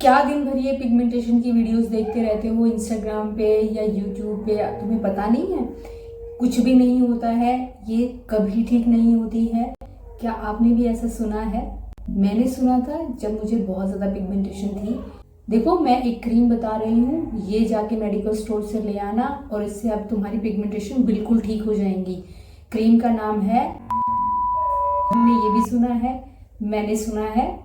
क्या दिन भर ये पिगमेंटेशन की वीडियोस देखते रहते हो इंस्टाग्राम पे या यूट्यूब पे, तुम्हें पता नहीं है कुछ भी नहीं होता है, ये कभी ठीक नहीं होती है। क्या आपने भी ऐसा सुना है? मैंने सुना था जब मुझे बहुत ज़्यादा पिगमेंटेशन थी। देखो, मैं एक क्रीम बता रही हूँ, ये जाके मेडिकल स्टोर से ले आना और इससे अब तुम्हारी पिगमेंटेशन बिल्कुल ठीक हो जाएंगी। क्रीम का नाम है, हमने ये भी सुना है, मैंने सुना है।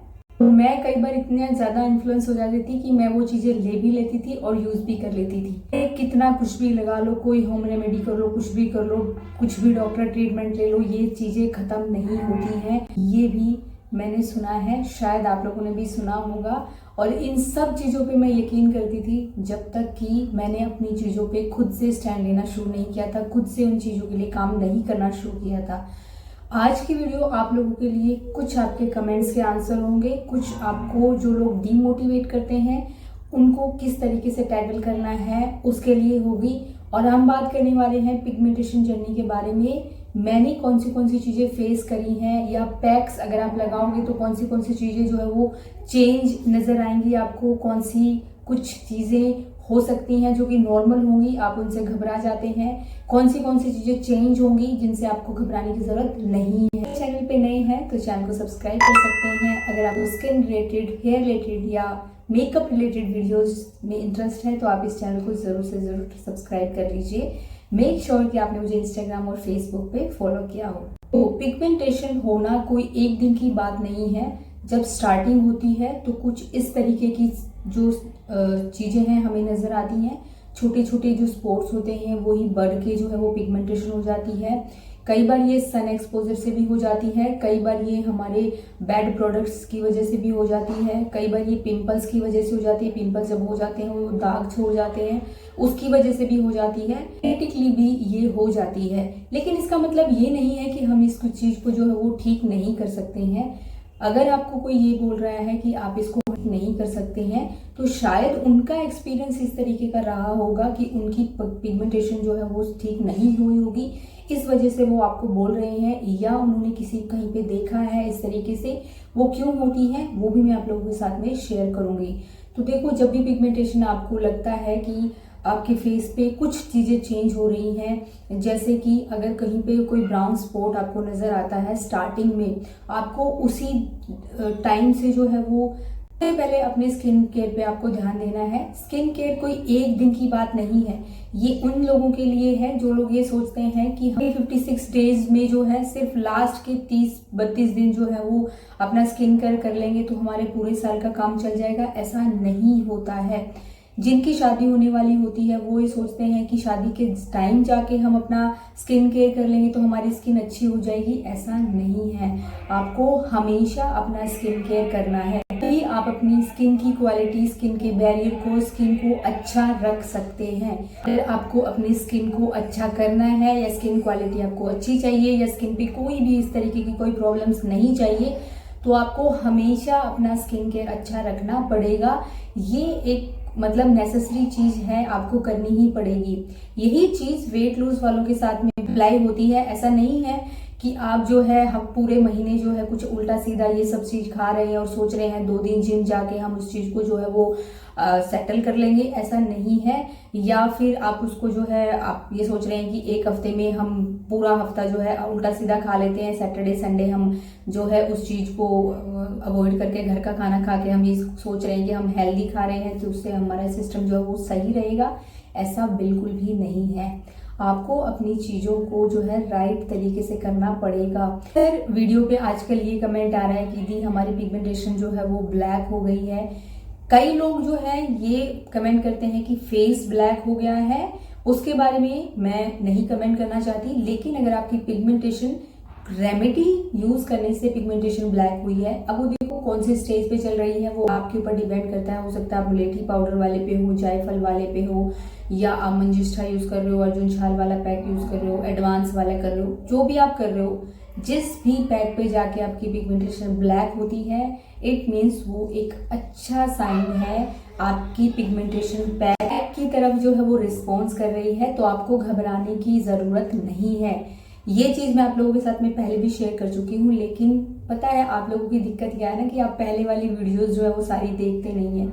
मैं कई बार इतने ज़्यादा इन्फ्लुएंस हो जाती थी कि मैं वो चीज़ें ले भी लेती थी और यूज़ भी कर लेती थी। कितना कुछ भी लगा लो, कोई होम रेमेडी कर लो, कुछ भी कर लो, कुछ भी डॉक्टर ट्रीटमेंट ले लो, ये चीज़ें ख़त्म नहीं होती हैं। ये भी मैंने सुना है, शायद आप लोगों ने भी सुना होगा। और इन सब चीज़ों पे मैं यकीन करती थी जब तक कि मैंने अपनी चीज़ों पे खुद से स्टैंड लेना शुरू नहीं किया था, खुद से उन चीज़ों के लिए काम नहीं करना शुरू किया था। आज की वीडियो आप लोगों के लिए कुछ आपके कमेंट्स के आंसर होंगे, कुछ आपको जो लोग डीमोटिवेट करते हैं उनको किस तरीके से टैकल करना है उसके लिए होगी। और हम बात करने वाले हैं पिगमेंटेशन जर्नी के बारे में। मैंने कौन सी चीज़ें फेस करी हैं, या पैक्स अगर आप लगाओगे तो कौन सी चीज़ें जो है वो चेंज नज़र आएंगी आपको, कौन सी कुछ चीज़ें हो सकती हैं जो कि नॉर्मल होंगी, आप उनसे घबरा जाते हैं, कौन सी चीज़ें चेंज होंगी जिनसे आपको घबराने की ज़रूरत नहीं है। चैनल पे नए हैं तो चैनल को सब्सक्राइब कर सकते हैं। अगर आपको स्किन रिलेटेड, हेयर रिलेटेड या मेकअप रिलेटेड वीडियोस में इंटरेस्ट है तो आप इस चैनल को ज़रूर से ज़रूर सब्सक्राइब कर लीजिए। मेक श्योर कि आपने मुझे इंस्टाग्राम और फेसबुक पे फॉलो किया हो। तो पिगमेंटेशन होना कोई एक दिन की बात नहीं है। जब स्टार्टिंग होती है तो कुछ इस तरीके की जो चीज़ें हैं हमें नज़र आती हैं। छोटे छोटे जो स्पॉट्स होते हैं वही बढ़ के जो है वो पिगमेंटेशन हो जाती है। कई बार ये सन एक्सपोजर से भी हो जाती है, कई बार ये हमारे बैड प्रोडक्ट्स की वजह से भी हो जाती है, कई बार ये पिंपल्स की वजह से हो जाती है। पिंपल्स जब हो जाते हैं वो दाग छोड़ जाते हैं, उसकी वजह से भी हो जाती है। जेनेटिकली भी ये हो जाती है, लेकिन इसका मतलब ये नहीं है कि हम इस चीज़ को जो है वो ठीक नहीं कर सकते हैं। अगर आपको कोई ये बोल रहा है कि आप इसको नहीं कर सकते हैं तो शायद उनका एक्सपीरियंस इस तरीके का रहा होगा कि उनकी पिगमेंटेशन जो है वो ठीक नहीं हुई होगी, इस वजह से वो आपको बोल रहे हैं, या उन्होंने किसी कहीं पे देखा है इस तरीके से। वो क्यों होती है वो भी मैं आप लोगों के साथ में शेयर करूंगी। तो देखो, जब भी पिगमेंटेशन आपको लगता है कि आपके फेस पे कुछ चीज़ें चेंज हो रही हैं, जैसे कि अगर कहीं पे कोई ब्राउन स्पॉट आपको नज़र आता है स्टार्टिंग में, आपको उसी टाइम से जो है वो पहले अपने स्किन केयर पे आपको ध्यान देना है। स्किन केयर कोई एक दिन की बात नहीं है, ये उन लोगों के लिए है जो लोग ये सोचते हैं कि हम 56 डेज में जो है सिर्फ लास्ट के 30-32 दिन जो है वो अपना स्किन केयर कर लेंगे तो हमारे पूरे साल का काम चल जाएगा। ऐसा नहीं होता है। जिनकी शादी होने वाली होती है वो ये सोचते हैं कि शादी के टाइम जाके हम अपना स्किन केयर कर लेंगे तो हमारी स्किन अच्छी हो जाएगी। ऐसा नहीं है, आपको हमेशा अपना स्किन केयर करना है। तभी आप अपनी स्किन की क्वालिटी, स्किन के बैरियर को, स्किन को अच्छा रख सकते हैं। अगर आपको अपनी स्किन को अच्छा करना है, या स्किन क्वालिटी आपको अच्छी चाहिए, या स्किन पे कोई भी इस तरीके की कोई प्रॉब्लम्स नहीं चाहिए, तो आपको हमेशा अपना स्किन केयर अच्छा रखना पड़ेगा। ये एक मतलब नेसेसरी चीज है, आपको करनी ही पड़ेगी। यही चीज वेट लूज वालों के साथ में अप्लाई होती है। ऐसा नहीं है कि आप जो है हम पूरे महीने जो है कुछ उल्टा सीधा ये सब चीज खा रहे हैं और सोच रहे हैं 2 दिन जिम जाके हम उस चीज को जो है वो सेटल कर लेंगे। ऐसा नहीं है। या फिर आप उसको जो है आप ये सोच रहे हैं कि एक हफ्ते में हम पूरा हफ्ता जो है उल्टा सीधा खा लेते हैं, सैटरडे संडे हम जो है उस चीज को अवॉइड करके घर का खाना खा के हम ये सोच रहे हैं कि हम हेल्दी खा रहे हैं तो उससे हमारा सिस्टम जो है वो सही रहेगा। ऐसा बिल्कुल भी नहीं है। आपको अपनी चीज़ों को जो है राइट तरीके से करना पड़ेगा। फिर वीडियो पे आजकल ये कमेंट आ रहा है कि दी हमारी पिगमेंटेशन जो है वो ब्लैक हो गई है। कई लोग जो है ये कमेंट करते हैं कि फेस ब्लैक हो गया है। उसके बारे में मैं नहीं कमेंट करना चाहती, लेकिन अगर आपकी पिगमेंटेशन रेमेडी यूज करने से पिगमेंटेशन ब्लैक हुई है, अब वो देखो कौन से स्टेज पे चल रही है वो आपके ऊपर डिपेंड करता है। हो सकता है आप मुलेठी पाउडर वाले पे हो, जायफल वाले पे हो, या आप मंजिष्ठा यूज कर रहे हो, अर्जुन छाल वाला पैक यूज कर रहे हो, एडवांस वाला कर रहे हो, जो भी आप कर रहे हो, जिस भी पैक पे जाके आपकी पिगमेंटेशन ब्लैक होती है, इट मीन्स वो एक अच्छा साइन है। आपकी पिगमेंटेशन पैक की तरफ जो है वो रिस्पॉन्स कर रही है, तो आपको घबराने की जरूरत नहीं है। ये चीज मैं आप लोगों के साथ में पहले भी शेयर कर चुकी हूँ, लेकिन पता है आप लोगों की दिक्कत क्या है ना कि आप पहले वाली वीडियोस जो है वो सारी देखते नहीं है।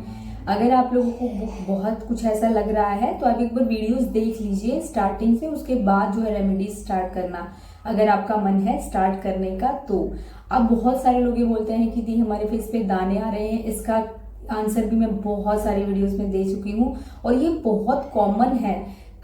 अगर आप लोगों को बहुत कुछ ऐसा लग रहा है तो आप एक बार वीडियोस देख लीजिए स्टार्टिंग से, उसके बाद जो है रेमेडीज स्टार्ट करना, अगर आपका मन है स्टार्ट करने का तो। अब बहुत सारे लोग ये बोलते हैं कि दी हमारे फेस पे दाने आ रहे हैं, इसका आंसर भी मैं बहुत सारी वीडियोस में दे चुकी हूँ और ये बहुत कॉमन है।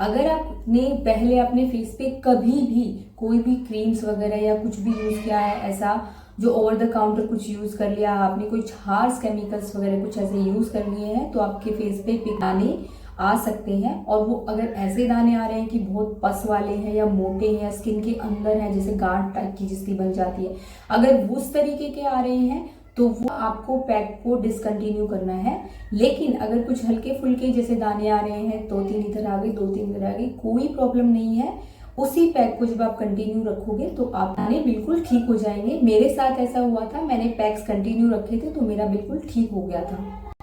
अगर आपने पहले अपने फेस पे कभी भी कोई भी क्रीम्स वगैरह या कुछ भी यूज किया है ऐसा, जो ओवर द काउंटर कुछ यूज कर लिया, आपने कुछ हार्श केमिकल्स वगैरह कुछ ऐसे यूज कर लिए हैं, तो आपके फेस पे दाने आ सकते हैं। और वो अगर ऐसे दाने आ रहे हैं कि बहुत पस वाले हैं या मोटे हैं या स्किन के अंदर हैं, जैसे गांठ टाइप की जिसकी बन जाती है, अगर उस तरीके के आ रहे हैं तो वो आपको पैक को डिसकंटिन्यू करना है। लेकिन अगर कुछ हल्के फुल्के जैसे दाने आ रहे हैं, 2-3 इधर आ गए 2-3 इधर आ गई, कोई प्रॉब्लम नहीं है। उसी पैक को जब आप कंटिन्यू रखोगे तो आप दाने बिल्कुल ठीक हो जाएंगे। मेरे साथ ऐसा हुआ था, मैंने पैक्स कंटिन्यू रखे थे तो मेरा बिल्कुल ठीक हो गया था।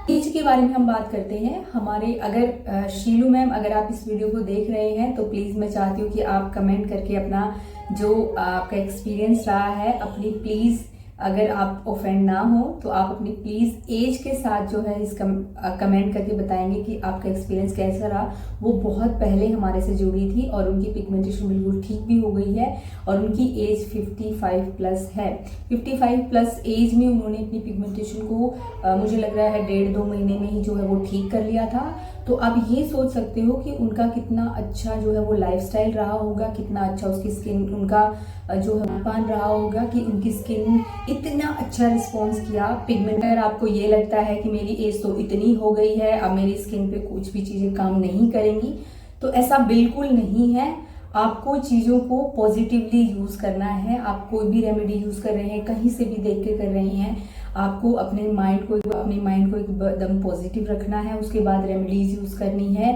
तीज के बारे में हम बात करते हैं। हमारे अगर शीलू मैम अगर आप इस वीडियो को देख रहे हैं तो प्लीज मैं चाहती हूँ कि आप कमेंट करके अपना जो आपका एक्सपीरियंस रहा है अपनी प्लीज, अगर आप ऑफेंड ना हो तो आप अपनी प्लीज एज के साथ जो है इस कमेंट करके बताएंगे कि आपका एक्सपीरियंस कैसा रहा। वो बहुत पहले हमारे से जुड़ी थी और उनकी पिगमेंटेशन बिल्कुल ठीक भी हो गई है और उनकी एज 55 प्लस है। 55 प्लस एज में उन्होंने अपनी पिगमेंटेशन को मुझे लग रहा है 1.5-2 महीने में ही जो है वो ठीक कर लिया था। तो आप ये सोच सकते हो कि उनका कितना अच्छा जो है वो लाइफस्टाइल रहा होगा, कितना अच्छा उसकी स्किन, उनका जो है पान रहा होगा कि उनकी स्किन इतना अच्छा रिस्पॉन्स किया। पिगमेंट अगर आपको ये लगता है कि मेरी एज तो इतनी हो गई है, अब मेरी स्किन पे कुछ भी चीजें काम नहीं करेंगी, तो ऐसा बिल्कुल नहीं है। आपको चीजों को पॉजिटिवली यूज करना है। आप कोई भी रेमेडी यूज कर रहे हैं, कहीं से भी देख के कर रहे हैं, आपको अपने माइंड को एकदम पॉजिटिव रखना है। उसके बाद रेमेडीज यूज करनी है।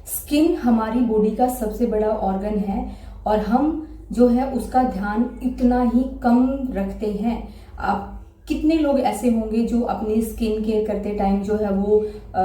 स्किन हमारी बॉडी का सबसे बड़ा ऑर्गन है और हम जो है उसका ध्यान इतना ही कम रखते हैं। आप कितने लोग ऐसे होंगे जो अपनी स्किन केयर करते टाइम जो है वो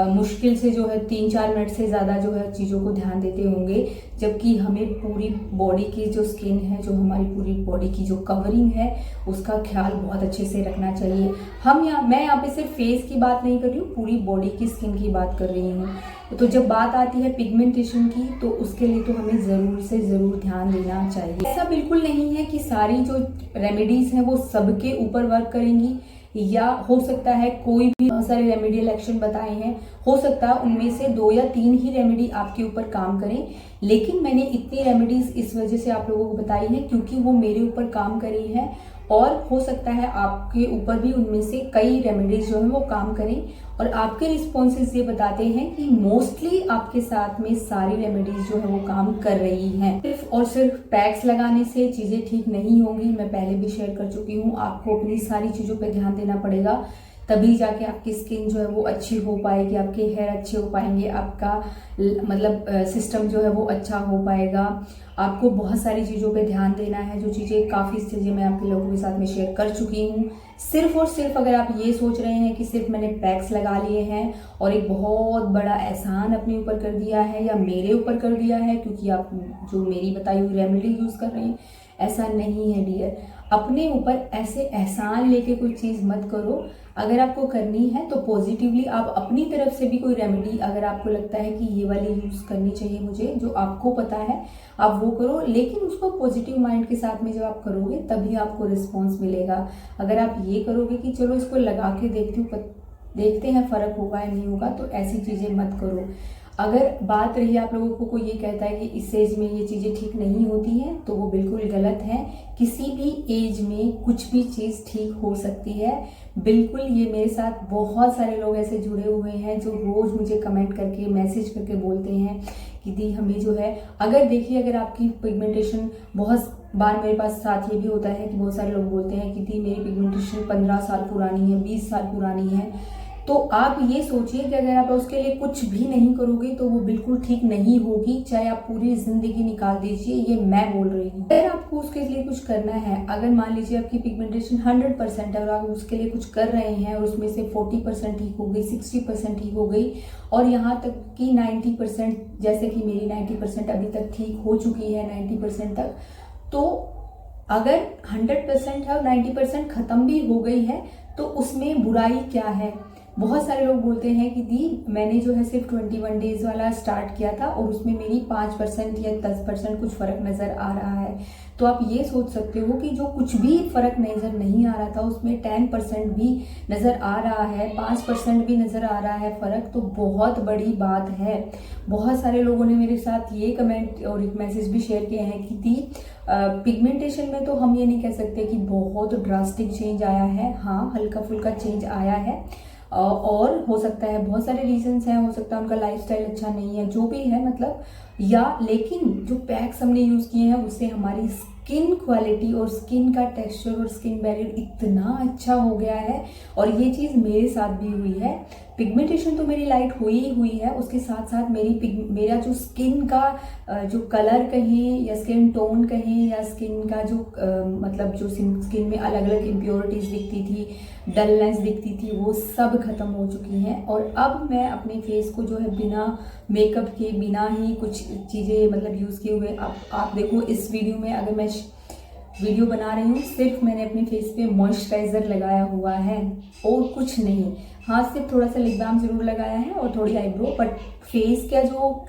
मुश्किल से जो है 3-4 मिनट से ज़्यादा जो है चीज़ों को ध्यान देते होंगे, जबकि हमें पूरी बॉडी की जो स्किन है, जो हमारी पूरी बॉडी की जो कवरिंग है, उसका ख्याल बहुत अच्छे से रखना चाहिए। मैं यहाँ पे सिर्फ फेस की बात नहीं कर रही हूँ, पूरी बॉडी की स्किन की बात कर रही हूँ। तो जब बात आती है पिगमेंटेशन की तो उसके लिए तो हमें ज़रूर से ज़रूर ध्यान देना चाहिए। ऐसा बिल्कुल नहीं है कि सारी जो रेमेडीज़ हैं वो सबके ऊपर वर्क करेंगी, या हो सकता है कोई भी, बहुत सारे रेमेडियल एक्शन बताए हैं, हो सकता है उनमें से 2 या 3 ही रेमेडी आपके ऊपर काम करें। लेकिन मैंने इतनी रेमेडीज इस वजह से आप लोगों को बताई है क्योंकि वो मेरे ऊपर काम करी है और हो सकता है आपके ऊपर भी उनमें से कई रेमेडीज जो है वो काम करें। और आपके रिस्पॉन्सेज ये बताते हैं कि मोस्टली आपके साथ में सारी रेमेडीज जो है वो काम कर रही हैं। सिर्फ और सिर्फ पैक्स लगाने से चीज़ें ठीक नहीं होंगी, मैं पहले भी शेयर कर चुकी हूँ। आपको अपनी सारी चीज़ों पे ध्यान देना पड़ेगा, तभी जाके आपकी स्किन जो है वो अच्छी हो पाएगी, आपके हेयर अच्छे हो पाएंगे, आपका मतलब सिस्टम जो है वो अच्छा हो पाएगा। आपको बहुत सारी चीज़ों पे ध्यान देना है, जो चीज़ें काफ़ी चीज़ें मैं आपके लोगों के साथ में शेयर कर चुकी हूँ। सिर्फ और सिर्फ अगर आप ये सोच रहे हैं कि सिर्फ मैंने पैक्स लगा लिए हैं और एक बहुत बड़ा एहसान अपने ऊपर कर दिया है या मेरे ऊपर कर दिया है क्योंकि आप जो मेरी बताई हुई रेमेडी यूज़ कर रहे हैं, ऐसा नहीं है डियर। अपने ऊपर ऐसे एहसान लेके कोई चीज़ मत करो। अगर आपको करनी है तो पॉजिटिवली आप अपनी तरफ से भी कोई रेमेडी, अगर आपको लगता है कि ये वाली यूज़ करनी चाहिए मुझे, जो आपको पता है, आप वो करो। लेकिन उसको पॉजिटिव माइंड के साथ में जब आप करोगे तभी आपको रिस्पॉन्स मिलेगा। अगर आप ये करोगे कि चलो इसको लगा के देखते हैं फ़र्क होगा या नहीं होगा, तो ऐसी चीज़ें मत करो। अगर बात रही आप लोगों को कोई ये कहता है कि इस एज में ये चीज़ें ठीक नहीं होती हैं, तो वो बिल्कुल गलत है। किसी भी एज में कुछ भी चीज़ ठीक हो सकती है। बिल्कुल, ये मेरे साथ बहुत सारे लोग ऐसे जुड़े हुए हैं जो रोज़ मुझे कमेंट करके, मैसेज करके बोलते हैं कि दी हमें जो है, अगर देखिए अगर आपकी पिगमेंटेशन, बहुत बार मेरे पास साथ ये भी होता है कि बहुत सारे लोग बोलते हैं कि दी मेरी पिगमेंटेशन 15 साल पुरानी है, 20 साल पुरानी है। तो आप ये सोचिए कि अगर आप उसके लिए कुछ भी नहीं करोगे तो वो बिल्कुल ठीक नहीं होगी, चाहे आप पूरी जिंदगी निकाल दीजिए, ये मैं बोल रही हूँ। अगर आपको उसके लिए कुछ करना है, अगर मान लीजिए आपकी पिगमेंटेशन 100% है और आप उसके लिए कुछ कर रहे हैं और उसमें से 40% ठीक हो गई, 60% ठीक हो गई और यहाँ तक कि 90%, जैसे कि मेरी 90% अभी तक ठीक हो चुकी है, 90% तक, तो अगर 100% है और 90% खत्म भी हो गई है तो उसमें बुराई क्या है? बहुत सारे लोग बोलते हैं कि दी मैंने जो है सिर्फ 21 डेज वाला स्टार्ट किया था और उसमें मेरी 5% या 10% कुछ फ़र्क नज़र आ रहा है। तो आप ये सोच सकते हो कि जो कुछ भी फ़र्क नज़र नहीं आ रहा था उसमें 10% भी नज़र आ रहा है, 5% भी नज़र आ रहा है फ़र्क, तो बहुत बड़ी बात है। बहुत सारे लोगों ने मेरे साथ ये कमेंट और एक मैसेज भी शेयर किए हैं कि दी पिगमेंटेशन में तो हम ये नहीं कह सकते कि बहुत ड्रास्टिक चेंज आया है, हाँ हल्का फुल्का चेंज आया है। और हो सकता है बहुत सारे रीजंस हैं, हो सकता है उनका लाइफस्टाइल अच्छा नहीं है, जो भी है मतलब, या लेकिन जो पैक्स हमने यूज़ किए हैं उससे हमारी स्किन क्वालिटी और स्किन का टेक्सचर और स्किन बैरियर इतना अच्छा हो गया है। और ये चीज़ मेरे साथ भी हुई है। पिगमेंटेशन तो मेरी लाइट हुई ही हुई है, उसके साथ साथ मेरा जो स्किन का जो कलर कहें या स्किन टोन कहें या स्किन का जो मतलब जो स्किन में अलग अलग इम्प्योरिटीज़ दिखती थी, डलनेस दिखती थी, वो सब खत्म हो चुकी हैं। और अब मैं अपने फेस को जो है बिना मेकअप के, बिना ही कुछ चीज़ें मतलब यूज़ किए हुए, आप देखो इस वीडियो में, अगर मैं वीडियो बना रही हूँ सिर्फ मैंने अपने फेस पे मॉइस्चराइज़र लगाया हुआ है और कुछ नहीं। हाँ सिर्फ थोड़ा सा लिप बाम ज़रूर लगाया है और थोड़ी आईब्रो, बट फेस का जो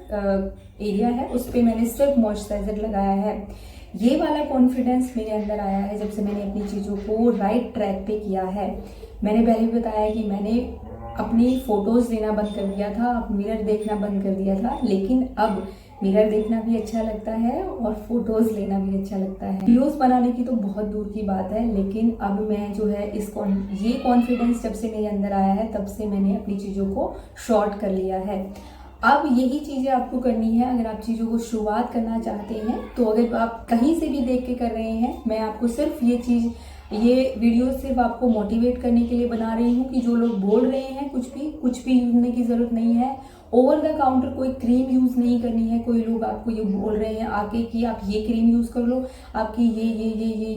एरिया है उस पर मैंने सिर्फ मॉइस्चराइज़र लगाया है। ये वाला कॉन्फिडेंस मेरे अंदर आया है जब से मैंने अपनी चीज़ों को राइट ट्रैक पे किया है। मैंने पहले भी बताया कि मैंने अपनी फ़ोटोज़ लेना बंद कर दिया था, अब मिरर देखना बंद कर दिया था, लेकिन अब मिरर देखना भी अच्छा लगता है और फोटोज़ लेना भी अच्छा लगता है। वीडियोज़ बनाने की तो बहुत दूर की बात है, लेकिन अब मैं जो है ये कॉन्फिडेंस जब से मेरे अंदर आया है तब से मैंने अपनी चीज़ों को शॉर्ट कर लिया है। अब यही चीज़ें आपको करनी है अगर आप चीज़ों को शुरुआत करना चाहते हैं। तो अगर आप कहीं से भी देख के कर रहे हैं, मैं आपको सिर्फ ये वीडियो सिर्फ आपको मोटिवेट करने के लिए बना रही हूँ कि जो लोग बोल रहे हैं कुछ भी यूज़ करने की ज़रूरत नहीं है। ओवर द काउंटर कोई क्रीम यूज़ नहीं करनी है। कोई लोग आपको ये बोल रहे हैं आके कि आप ये क्रीम यूज़ कर लो, आपकी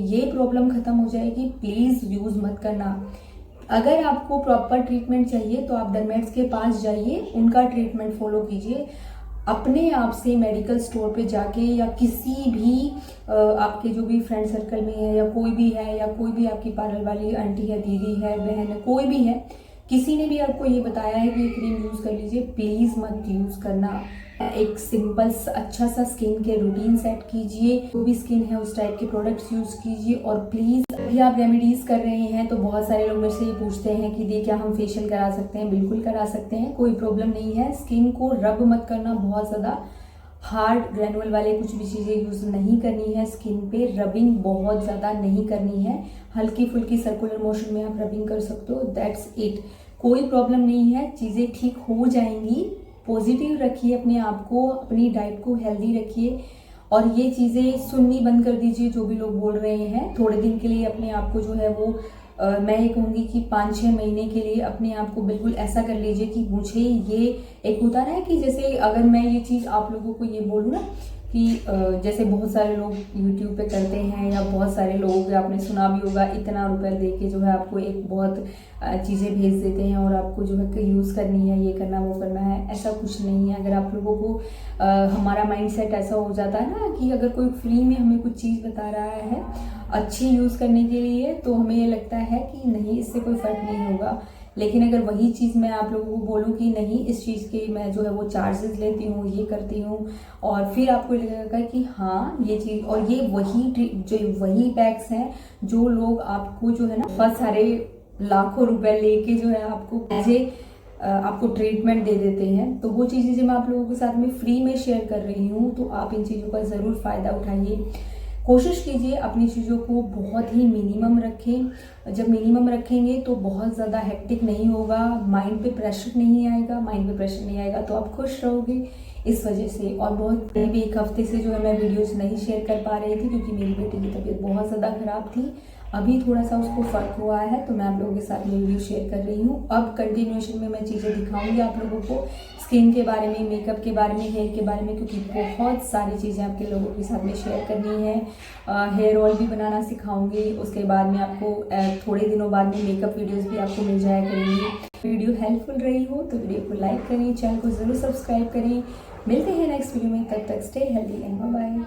ये प्रॉब्लम ख़त्म हो जाएगी, प्लीज़ यूज़ मत करना। अगर आपको प्रॉपर ट्रीटमेंट चाहिए तो आप डर्मेट्स के पास जाइए, उनका ट्रीटमेंट फॉलो कीजिए। अपने आप से मेडिकल स्टोर पे जाके या किसी भी आपके जो भी फ्रेंड सर्कल में है या कोई भी आपकी पार्लर वाली आंटी है, दीदी है, बहन है, कोई भी है, किसी ने भी आपको ये बताया है कि ये क्रीम यूज़ कर लीजिए, प्लीज़ मत यूज़ करना। एक सिंपल अच्छा सा स्किन के रूटीन सेट कीजिए, जो भी स्किन है उस टाइप के प्रोडक्ट्स यूज़ कीजिए। और प्लीज़ अभी आप रेमेडीज़ कर रहे हैं तो बहुत सारे लोग मेरे से ये पूछते हैं कि दी क्या हम फेशियल करा सकते हैं? बिल्कुल करा सकते हैं, कोई प्रॉब्लम नहीं है। स्किन को रब मत करना, बहुत ज़्यादा हार्ड ग्रैनुअल वाले कुछ भी चीज़ें यूज़ नहीं करनी है। स्किन पे रबिंग बहुत ज़्यादा नहीं करनी है, हल्की फुल्की सर्कुलर मोशन में आप रबिंग कर सकते हो, दैट्स इट। कोई प्रॉब्लम नहीं है, चीज़ें ठीक हो जाएंगी। पॉजिटिव रखिए अपने आप को, अपनी डाइट को हेल्दी रखिए और ये चीज़ें सुननी बंद कर दीजिए जो भी लोग बोल रहे हैं। थोड़े दिन के लिए अपने आप को जो है वो मैं ये कहूँगी कि 5-6 महीने के लिए अपने आप को बिल्कुल ऐसा कर लीजिए कि मुझे ये एक होता है कि जैसे अगर मैं ये चीज़ आप लोगों को ये बोलूँ ना कि जैसे बहुत सारे लोग YouTube पे करते हैं या बहुत सारे लोग, आपने सुना भी होगा, इतना रुपए दे के जो है आपको एक बहुत चीज़ें भेज देते हैं और आपको जो है यूज़ करनी है, ये करना वो करना है। ऐसा कुछ नहीं है। अगर आप लोगों को हमारा माइंडसेट ऐसा हो जाता है ना कि अगर कोई फ्री में हमें कुछ चीज़ बता रहा है अच्छी यूज़ करने के लिए, तो हमें ये लगता है कि नहीं इससे कोई फ़र्क नहीं होगा। लेकिन अगर वही चीज़ मैं आप लोगों को बोलूँ कि नहीं इस चीज़ के मैं जो है वो चार्जेस लेती हूँ, ये करती हूँ, और फिर आपको लगेगा कि हाँ ये चीज़, और ये वही पैक्स हैं जो लोग आपको जो है ना बहुत सारे लाखों रुपए लेके जो है आपको ट्रीटमेंट दे देते हैं। तो वो चीज़ें मैं आप लोगों के साथ में फ्री में शेयर कर रही हूँ, तो आप इन चीज़ों का ज़रूर फ़ायदा उठाइए। कोशिश कीजिए अपनी चीज़ों को बहुत ही मिनिमम रखें। जब मिनिमम रखेंगे तो बहुत ज़्यादा हेक्टिक नहीं होगा, माइंड पे प्रेशर नहीं आएगा, तो आप खुश रहोगे इस वजह से। और बहुत भी एक हफ्ते से जो है मैं वीडियोस नहीं शेयर कर पा रही थी क्योंकि मेरी बेटी की तबीयत बहुत ज़्यादा ख़राब थी। अभी थोड़ा सा उसको फ़र्क हुआ है तो मैं आप लोगों के साथ में वीडियो शेयर कर रही हूँ। अब कंटिन्यूएशन में मैं चीज़ें दिखाऊंगी आप लोगों को, स्किन के बारे में, मेकअप के बारे में, हेयर के बारे में, क्योंकि बहुत सारी चीज़ें आपके लोगों के साथ में शेयर करनी है। हेयर ऑयल भी बनाना सिखाऊंगी, उसके बाद में आपको थोड़े दिनों बाद में मेकअप वीडियोस भी आपको मिल जाया करेंगी। वीडियो हेल्पफुल रही हो तो वीडियो को लाइक करें, चैनल को ज़रूर सब्सक्राइब करें। मिलते हैं नेक्स्ट वीडियो में, तब तक stay healthy and bye bye.